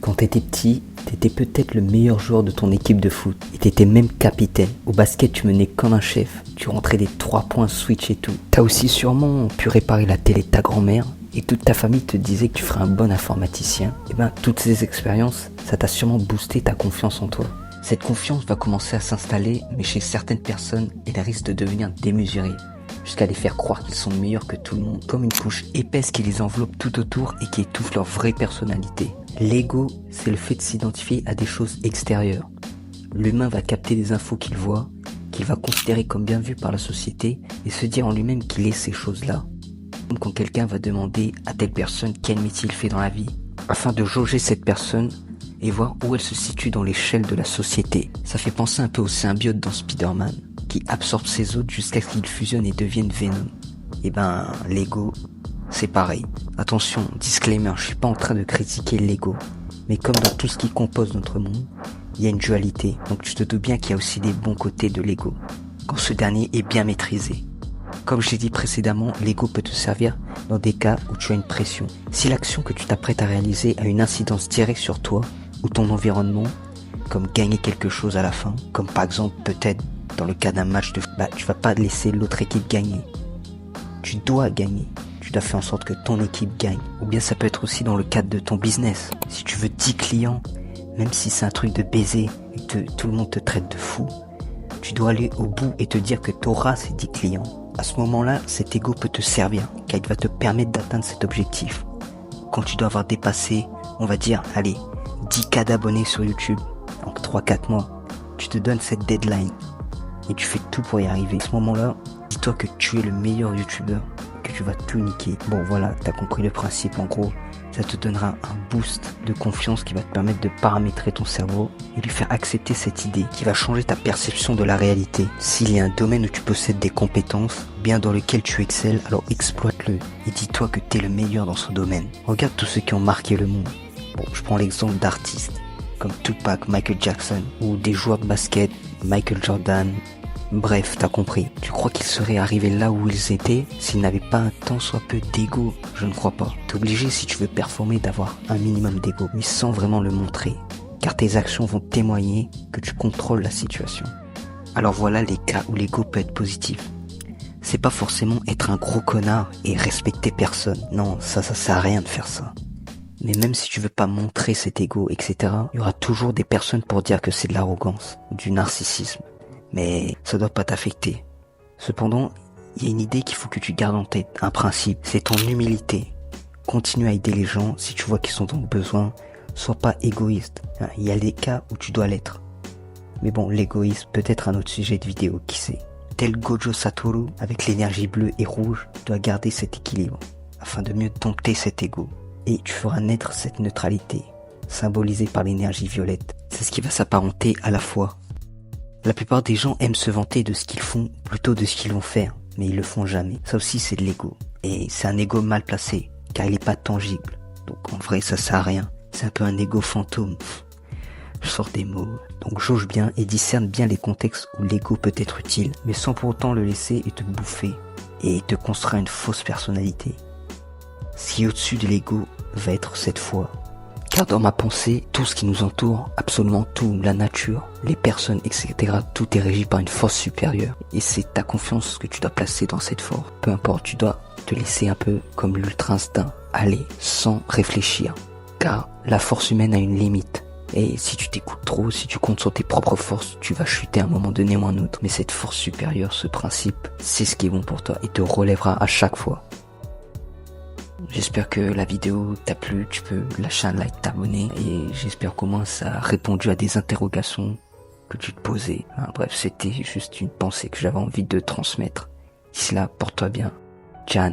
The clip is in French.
Quand t'étais petit, t'étais peut-être le meilleur joueur de ton équipe de foot. Et t'étais même capitaine. Au basket, tu menais comme un chef. Tu rentrais des 3 points switch et tout. T'as aussi sûrement pu réparer la télé de ta grand-mère. Et toute ta famille te disait que tu ferais un bon informaticien. Et ben, toutes ces expériences, ça t'a sûrement boosté ta confiance en toi. Cette confiance va commencer à s'installer, mais chez certaines personnes, elle risque de devenir démesurée, jusqu'à les faire croire qu'ils sont meilleurs que tout le monde, comme une couche épaisse qui les enveloppe tout autour et qui étouffe leur vraie personnalité. L'ego, c'est le fait de s'identifier à des choses extérieures. L'humain va capter des infos qu'il voit, qu'il va considérer comme bien vues par la société et se dire en lui-même qu'il est ces choses-là. Comme quand quelqu'un va demander à telle personne quel métier il fait dans la vie, afin de jauger cette personne et voir où elle se situe dans l'échelle de la société. Ça fait penser un peu au symbiote dans Spider-Man, qui absorbe ses hôtes jusqu'à ce qu'ils fusionnent et deviennent Venom. Et ben, l'ego, c'est pareil. Attention, disclaimer, je suis pas en train de critiquer l'ego. Mais comme dans tout ce qui compose notre monde, il y a une dualité. Donc tu te doutes bien qu'il y a aussi des bons côtés de l'ego, quand ce dernier est bien maîtrisé. Comme je l'ai dit précédemment, l'ego peut te servir dans des cas où tu as une pression. Si l'action que tu t'apprêtes à réaliser a une incidence directe sur toi ou ton environnement, comme gagner quelque chose à la fin, comme par exemple peut-être dans le cas d'un match de foot, tu vas pas laisser l'autre équipe gagner. Tu dois gagner. Tu dois faire en sorte que ton équipe gagne. Ou bien ça peut être aussi dans le cadre de ton business. Si tu veux 10 clients, même si c'est un truc de baiser et que tout le monde te traite de fou, tu dois aller au bout et te dire que tu auras ces 10 clients. À ce moment-là, cet ego peut te servir, car il va te permettre d'atteindre cet objectif. Quand tu dois avoir dépassé, on va dire, allez, 10K d'abonnés sur YouTube, donc 3-4 mois, tu te donnes cette deadline et tu fais tout pour y arriver. À ce moment-là, dis-toi que tu es le meilleur YouTuber, que tu vas tout niquer. Bon voilà, t'as compris le principe en gros. Ça te donnera un boost de confiance qui va te permettre de paramétrer ton cerveau et lui faire accepter cette idée qui va changer ta perception de la réalité. S'il y a un domaine où tu possèdes des compétences, bien dans lequel tu excelles, alors exploite-le et dis-toi que t'es le meilleur dans ce domaine. Regarde tous ceux qui ont marqué le monde. Bon, je prends l'exemple d'artistes comme Tupac, Michael Jackson ou des joueurs de basket, Michael Jordan. Bref, t'as compris. Tu crois qu'ils seraient arrivés là où ils étaient s'ils n'avaient pas un tant soit peu d'ego? Je ne crois pas. T'es obligé, si tu veux performer, d'avoir un minimum d'ego, mais sans vraiment le montrer. Car tes actions vont témoigner que tu contrôles la situation. Alors voilà les cas où l'ego peut être positif. C'est pas forcément être un gros connard et respecter personne. Non, ça sert à rien de faire ça. Mais même si tu veux pas montrer cet ego, etc., il y aura toujours des personnes pour dire que c'est de l'arrogance, du narcissisme. Mais ça doit pas t'affecter. Cependant, il y a une idée qu'il faut que tu gardes en tête, un principe, c'est ton humilité. Continue à aider les gens si tu vois qu'ils sont dans le besoin, sois pas égoïste. Il y a des cas où tu dois l'être. Mais bon, l'égoïsme peut être un autre sujet de vidéo, qui sait. Tel Gojo Satoru, avec l'énergie bleue et rouge, doit garder cet équilibre, afin de mieux dompter cet ego. Et tu feras naître cette neutralité, symbolisée par l'énergie violette. C'est ce qui va s'apparenter à la foi. La plupart des gens aiment se vanter de ce qu'ils font plutôt de ce qu'ils vont faire, mais ils le font jamais. Ça aussi c'est de l'ego. Et c'est un ego mal placé, car il est pas tangible. Donc en vrai ça sert à rien. C'est un peu un ego fantôme. Je sors des mots. Donc jauge bien et discerne bien les contextes où l'ego peut être utile, mais sans pour autant le laisser et te bouffer, et te construire une fausse personnalité. Ce qui est au-dessus de l'ego va être cette foi. Car dans ma pensée, tout ce qui nous entoure, absolument tout, la nature, les personnes, etc., tout est régi par une force supérieure. Et c'est ta confiance que tu dois placer dans cette force. Peu importe, tu dois te laisser un peu comme l'ultra-instinct, aller sans réfléchir. Car la force humaine a une limite. Et si tu t'écoutes trop, si tu comptes sur tes propres forces, tu vas chuter à un moment donné ou à un autre. Mais cette force supérieure, ce principe, c'est ce qui est bon pour toi et te relèvera à chaque fois. J'espère que la vidéo t'a plu, tu peux lâcher un like, t'abonner et j'espère qu'au moins ça a répondu à des interrogations que tu te posais. Bref, c'était juste une pensée que j'avais envie de transmettre. D'ici là, porte-toi bien. Ciao.